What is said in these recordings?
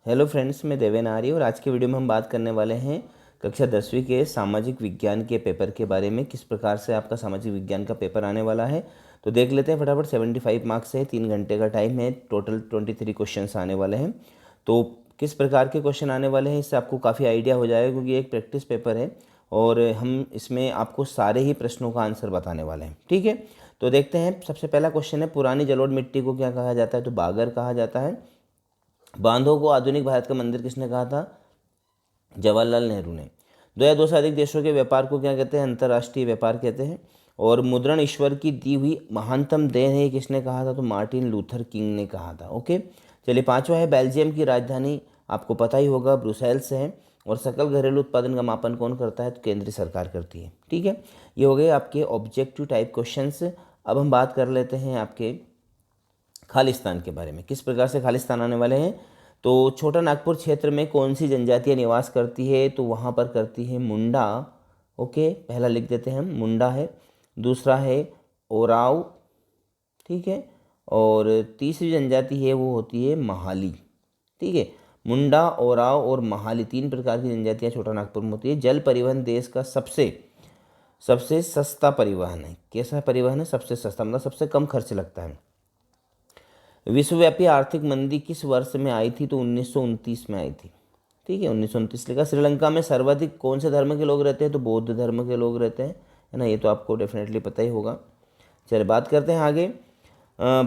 Hello friends, मैं देवेन आर्य और आज के वीडियो में हम बात करने वाले हैं कक्षा 10वीं के सामाजिक विज्ञान के पेपर के बारे में। किस प्रकार से आपका सामाजिक विज्ञान का पेपर आने वाला है तो देख लेते हैं फटाफट। 75 मार्क्स है, 3 घंटे का टाइम है, टोटल 23 क्वेश्चंस आने वाले हैं। तो किस प्रकार के क्वेश्चन आने वाले हैं इससे आपको काफ़ी आइडिया हो जाएगा, क्योंकि एक प्रैक्टिस पेपर है और हम इसमें आपको सारे ही प्रश्नों का आंसर बताने वाले हैं। ठीक है, तो देखते हैं। सबसे पहला क्वेश्चन है, पुरानी जलोढ़ मिट्टी को क्या कहा जाता है? तो बागर कहा जाता है। बांधों को आधुनिक भारत का मंदिर किसने कहा था? जवाहरलाल नेहरू ने। दो या दो से अधिक देशों के व्यापार को क्या कहते हैं? अंतर्राष्ट्रीय व्यापार कहते हैं। और मुद्रण ईश्वर की दी हुई महानतम देन है, किसने कहा था? तो मार्टिन लूथर किंग ने कहा था। ओके, चलिए पांचवा है, बेल्जियम की राजधानी आपको पता ही होगा ब्रुसेल्स है। और सकल घरेलू उत्पादन का मापन कौन करता है? तो केंद्रीय सरकार करती है। ठीक है, ये हो गए आपके ऑब्जेक्टिव टाइप क्वेश्चंस। अब हम बात कर लेते हैं आपके खालिस्तान के बारे में। किस प्रकार से खालिस्तान आने वाले हैं? तो छोटा नागपुर क्षेत्र में कौन सी जनजातियां निवास करती है? तो वहाँ पर करती है मुंडा। ओके, पहला लिख देते हैं हम, मुंडा है। दूसरा है ओराव, ठीक है। और तीसरी जनजाति है वो होती है महाली। ठीक है, मुंडा, ओराव और महाली, 3 प्रकार की जनजातियाँ छोटा नागपुर में होती है। जल परिवहन देश का सबसे सबसे सस्ता परिवहन है। कैसा परिवहन है? सबसे सस्ता, मतलब सबसे कम खर्च लगता है। विश्वव्यापी आर्थिक मंदी किस वर्ष में आई थी? तो 1929 में आई थी। ठीक है, 1929 लिखा। श्रीलंका में सर्वाधिक कौन से धर्म के लोग रहते हैं? तो बौद्ध धर्म के लोग रहते हैं, है ना। ये तो आपको डेफिनेटली पता ही होगा। चलिए बात करते हैं आगे।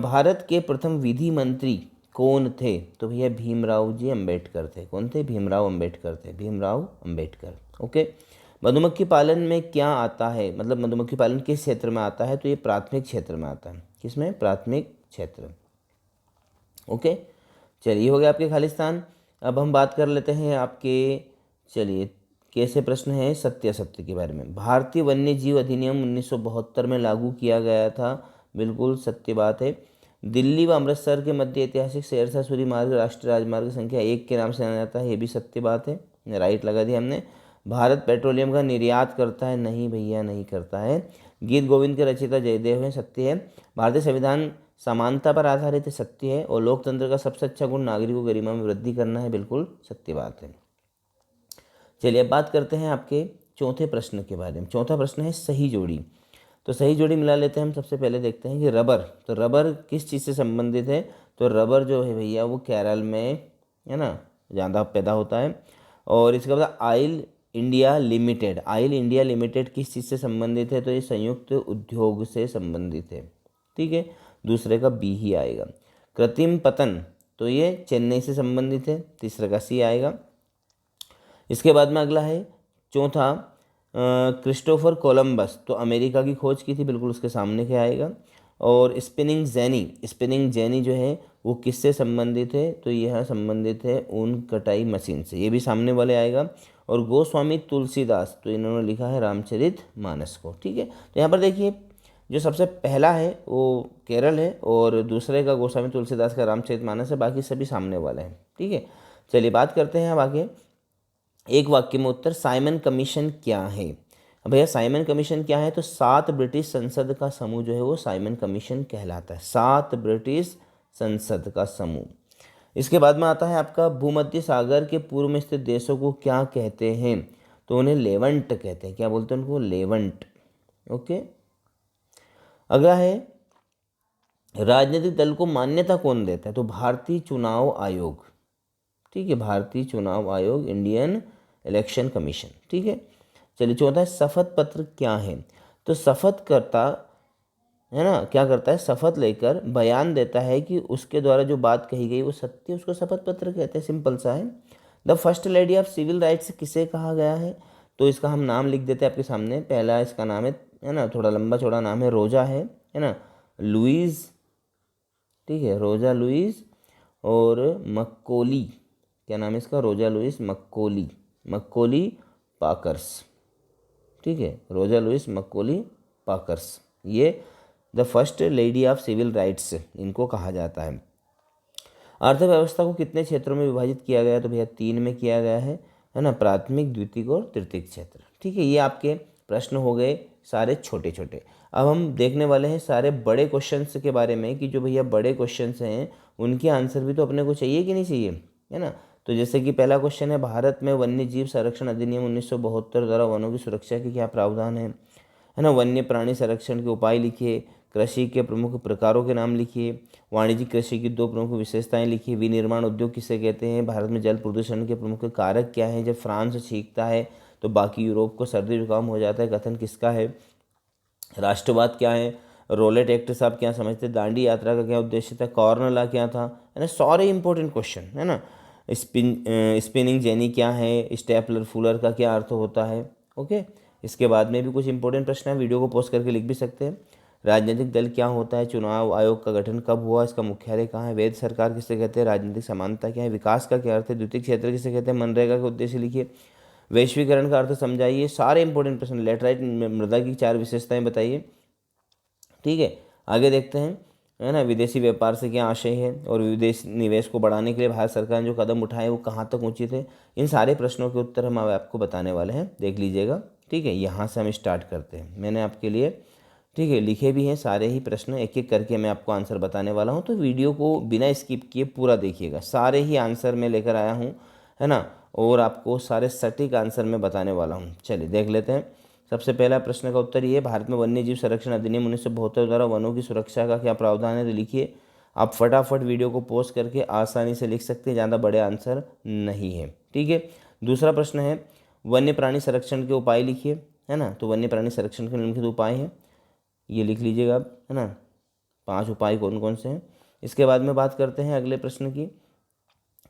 भारत के प्रथम विधि मंत्री कौन थे? तो भैया भीमराव जी अम्बेडकर थे। कौन थे? भीमराव अम्बेडकर थे, भीमराव अम्बेडकर। ओके, मधुमक्खी पालन में क्या आता है? मतलब मधुमक्खी पालन किस क्षेत्र में आता है? तो ये प्राथमिक क्षेत्र में आता है। किसमें? प्राथमिक क्षेत्र। ओके, चलिए हो गया आपके खालिस्तान। अब हम बात कर लेते हैं आपके, चलिए कैसे प्रश्न है सत्य असत्य के बारे में। भारतीय वन्य जीव अधिनियम 1972 में लागू किया गया था। बिल्कुल सत्य बात है। दिल्ली व अमृतसर के मध्य ऐतिहासिक शेरशाह सूरी मार्ग राष्ट्रीय राजमार्ग संख्या 1 के नाम से जाना जाता है। ये भी सत्य बात है, राइट लगा दिया हमने। भारत पेट्रोलियम का निर्यात करता है? नहीं भैया, नहीं करता है। गीत गोविंद के रचयिता जयदेव हैं, सत्य है। भारतीय संविधान समानता पर आधारित है, सत्य है। और लोकतंत्र का सबसे अच्छा गुण नागरिकों की गरिमा में वृद्धि करना है, बिल्कुल सत्य बात है। चलिए अब बात करते हैं आपके चौथे प्रश्न के बारे में। चौथा प्रश्न है सही जोड़ी। तो सही जोड़ी मिला लेते हैं हम। सबसे पहले देखते हैं कि रबर, तो रबर किस चीज़ से संबंधित है? तो रबर जो है भैया वो केरल में, है ना, ज़्यादा पैदा होता है। और इसके बाद oil India limited, oil India limited किस चीज़ से संबंधित है? तो ये संयुक्त उद्योग से संबंधित है। ठीक है, दूसरे का बी ही आएगा। कृत्रिम पतन, तो ये चेन्नई से संबंधित है, तीसरे का सी आएगा। इसके बाद में अगला है चौथा, क्रिस्टोफर कोलंबस, तो अमेरिका की खोज की थी, बिल्कुल उसके सामने क्या आएगा। और स्पिनिंग जेनी, स्पिनिंग जेनी जो है वो किससे संबंधित है? तो यह संबंधित है ऊन कटाई मशीन से, ये भी सामने वाले आएगा। और गोस्वामी तुलसीदास, तो इन्होंने लिखा है रामचरित मानस को। ठीक है, तो यहाँ पर देखिए जो सबसे पहला है वो केरल है और दूसरे का गोस्वामी तुलसीदास का रामचरित मानस है, बाकी सभी सामने वाले हैं। ठीक है, चलिए बात करते हैं अब आगे। एक वाक्य में उत्तर, साइमन कमीशन क्या है? अब भैया साइमन कमीशन क्या है? तो 7 ब्रिटिश संसद का समूह जो है वो साइमन कमीशन कहलाता है। 7 ब्रिटिश संसद का समूह। इसके बाद में आता है आपका, भूमध्य सागर के पूर्व में स्थित देशों को क्या कहते हैं? तो उन्हें लेवंट कहते हैं। क्या बोलते हैं उनको? लेवंट। ओके, अगला है, राजनीतिक दल को मान्यता कौन देता है? तो भारतीय चुनाव आयोग। ठीक है, भारतीय चुनाव आयोग, इंडियन इलेक्शन कमीशन। ठीक है, चलिए चौथा है, शपथ पत्र क्या है? तो शपथ करता है ना, क्या करता है? शपथ लेकर बयान देता है कि उसके द्वारा जो बात कही गई वो सत्य, उसको शपथ पत्र कहते हैं। सिंपल सा है। The first lady of civil rights किसे कहा गया है? तो इसका हम नाम लिख देते हैं आपके सामने। पहला इसका नाम है ना, थोड़ा लंबा चौड़ा नाम है, रोजा है ना, लुइस। ठीक है, रोजा लुइस और मक्कोली, क्या नाम है इसका? रोजा लुइस मक्कोली, मक्कोली पाकर्स। ठीक है, रोजा लुइस मक्कोली पाकर्स, ये the first lady of civil rights इनको कहा जाता है। अर्थव्यवस्था को कितने क्षेत्रों में विभाजित किया गया? तो भैया 3 में किया गया है ना, प्राथमिक, द्वितीयक और तृतीयक क्षेत्र। ठीक है, ये आपके प्रश्न हो गए सारे छोटे छोटे। अब हम देखने वाले हैं सारे बड़े क्वेश्चंस के बारे में, कि जो भैया बड़े क्वेश्चंस हैं उनके आंसर भी तो अपने को चाहिए कि नहीं चाहिए, है ना। तो जैसे कि पहला क्वेश्चन है, भारत में वन्य जीव संरक्षण अधिनियम 1972 द्वारा वनों की सुरक्षा के क्या प्रावधान है ना। वन्य प्राणी संरक्षण के उपाय लिखिए, कृषि के प्रमुख प्रकारों के नाम लिखिए, वाणिज्यिक कृषि की 2 प्रमुख विशेषताएं लिखिए, विनिर्माण उद्योग किसे कहते हैं, भारत में जल प्रदूषण के प्रमुख कारक क्या हैं, जब फ्रांस छींकता है तो बाकी यूरोप को सर्दी जुकाम हो जाता है, कथन किसका है, राष्ट्रवाद क्या है, रोलेट एक्ट से आप क्या समझते हैं, दांडी यात्रा का क्या उद्देश्य था, कॉर्न लॉ क्या था, है ना। सारे इंपॉर्टेंट क्वेश्चन है ना। स्पिनिंग जेनी क्या है, स्टेपलर फूलर का क्या अर्थ होता है। ओके, इसके बाद में भी कुछ इंपॉर्टेंट प्रश्न है, वीडियो को पॉज करके लिख भी सकते हैं। राजनीतिक दल क्या होता है, चुनाव आयोग का गठन कब हुआ, इसका मुख्यालय कहाँ है, वैध सरकार किसे कहते हैं, राजनीतिक समानता क्या है, विकास का क्या अर्थ है, द्वितीय क्षेत्र किसे कहते हैं, मनरेगा का उद्देश्य लिखिए, वैश्वीकरण का अर्थ समझाइए। सारे इंपॉर्टेंट प्रश्न। लेटराइट मृदा की 4 विशेषताएं बताइए। ठीक है, आगे देखते हैं, है ना। विदेशी व्यापार से क्या आशय है और विदेश निवेश को बढ़ाने के लिए भारत सरकार ने जो कदम उठाए वो कहाँ तक ऊँचे थे। इन सारे प्रश्नों के उत्तर हम आपको बताने वाले हैं, देख लीजिएगा। ठीक है, यहाँ से हम स्टार्ट करते हैं। मैंने आपके लिए, ठीक है, लिखे भी हैं सारे ही प्रश्न, एक एक करके मैं आपको आंसर बताने वाला हूँ। तो वीडियो को बिना स्किप किए पूरा देखिएगा, सारे ही आंसर मैं लेकर आया हूँ, है ना, और आपको सारे सटीक आंसर मैं बताने वाला हूँ। चलिए देख लेते हैं। सबसे पहला प्रश्न का उत्तर ये, भारत में वन्य जीव संरक्षण अधिनियम 1972 द्वारा वनों की सुरक्षा का क्या प्रावधान है। तो लिखिए, आप फटाफट वीडियो को पॉज करके आसानी से लिख सकते हैं, ज़्यादा बड़े आंसर नहीं है। ठीक है, दूसरा प्रश्न है, वन्य प्राणी संरक्षण के उपाय लिखिए, है ना। तो वन्य प्राणी संरक्षण के निम्नलिखित उपाय हैं, ये लिख लीजिएगा आप, है ना। 5 उपाय कौन कौन से हैं। इसके बाद में बात करते हैं अगले प्रश्न की,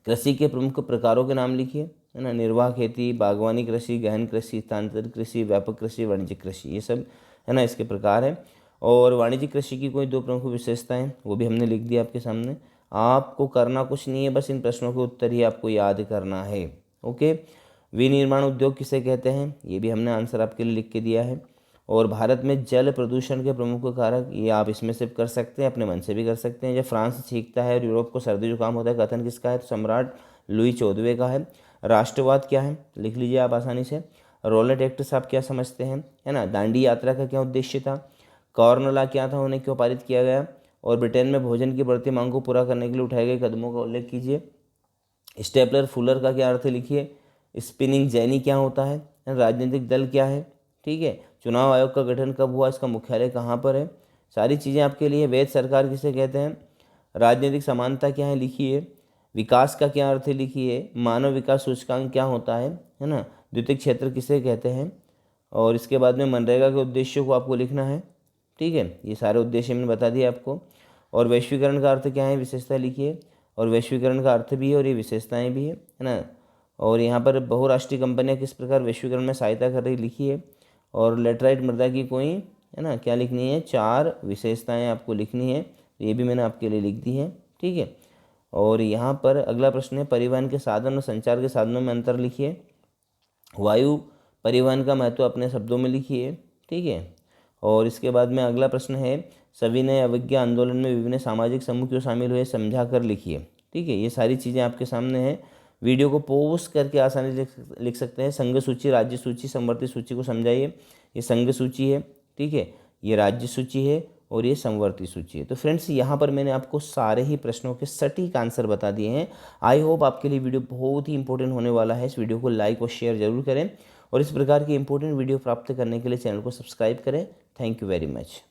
कृषि के प्रमुख प्रकारों के नाम लिखिए, है ना। निर्वाह खेती, बागवानी कृषि, गहन कृषि, स्थानांतरित कृषि, व्यापक कृषि, वाणिज्यिक कृषि, ये सब, है ना, इसके प्रकार हैं। और वाणिज्यिक कृषि की कोई 2 प्रमुख विशेषताएं, वो भी हमने लिख दिया आपके सामने। आपको करना कुछ नहीं है, बस इन प्रश्नों के उत्तर ही आपको याद करना है। ओके, विनिर्माण उद्योग किसे कहते हैं, ये भी हमने आंसर आपके लिए लिख के दिया है। और भारत में जल प्रदूषण के प्रमुख कारक, ये आप इसमें से कर सकते हैं, अपने मन से भी कर सकते हैं। जब फ्रांस छींकता है और यूरोप को सर्दी जुकाम होता है, कथन किसका है, तो सम्राट लुई 14वें का है। राष्ट्रवाद क्या है, लिख लीजिए आप आसानी से। रोलेट एक्ट से आप क्या समझते हैं, है ना। दांडी यात्रा का क्या उद्देश्य था, कॉर्न लॉ क्या था, उन्हें क्यों पारित किया गया, और ब्रिटेन में भोजन की बढ़ती मांग को पूरा करने के लिए उठाए गए कदमों का उल्लेख कीजिए। स्टेपलर फूलर का क्या अर्थ है लिखिए। स्पिनिंग जेनी क्या होता है, राजनीतिक दल क्या है। ठीक है, चुनाव आयोग का गठन कब हुआ, इसका मुख्यालय कहाँ पर है। सारी चीज़ें आपके लिए। वैध सरकार किसे कहते हैं, राजनीतिक समानता क्या है लिखिए। विकास का क्या अर्थ है लिखिए। मानव विकास सूचकांक क्या होता है ना। द्वितीय क्षेत्र किसे कहते हैं। और इसके बाद में मनरेगा के उद्देश्यों को आपको लिखना है। ठीक है, ये सारे उद्देश्य मैंने बता दिए आपको। और वैश्वीकरण का अर्थ क्या है, विशेषता लिखिए। और वैश्वीकरण का अर्थ भी है और ये विशेषताएँ भी है ना। और यहाँ पर बहुराष्ट्रीय कंपनियाँ किस प्रकार वैश्वीकरण में सहायता कर रही लिखिए। और लेटराइट मृदा की कोई, है ना, क्या लिखनी है, 4 विशेषताएं आपको लिखनी है। ये भी मैंने आपके लिए लिख दी है। ठीक है, और यहाँ पर अगला प्रश्न है, परिवहन के साधन और संचार के साधनों में अंतर लिखिए। वायु परिवहन का महत्व अपने शब्दों में लिखिए। ठीक है, और इसके बाद में अगला प्रश्न है, सविनय अवज्ञा आंदोलन में विभिन्न सामाजिक समूह क्यों शामिल हुए, समझा कर लिखिए। ठीक है, ये सारी चीज़ें आपके सामने हैं, वीडियो को पॉज करके आसानी से लिख सकते हैं। संघ सूची, राज्य सूची, संवर्ती सूची को समझाइए। ये संघ सूची है, ठीक है, ये राज्य सूची है और ये संवर्ती सूची है। तो फ्रेंड्स, यहाँ पर मैंने आपको सारे ही प्रश्नों के सटीक आंसर बता दिए हैं। आई होप आपके लिए वीडियो बहुत ही इंपॉर्टेंट होने वाला है। इस वीडियो को लाइक और शेयर जरूर करें और इस प्रकार की इंपॉर्टेंट वीडियो प्राप्त करने के लिए चैनल को सब्सक्राइब करें। Thank you very much.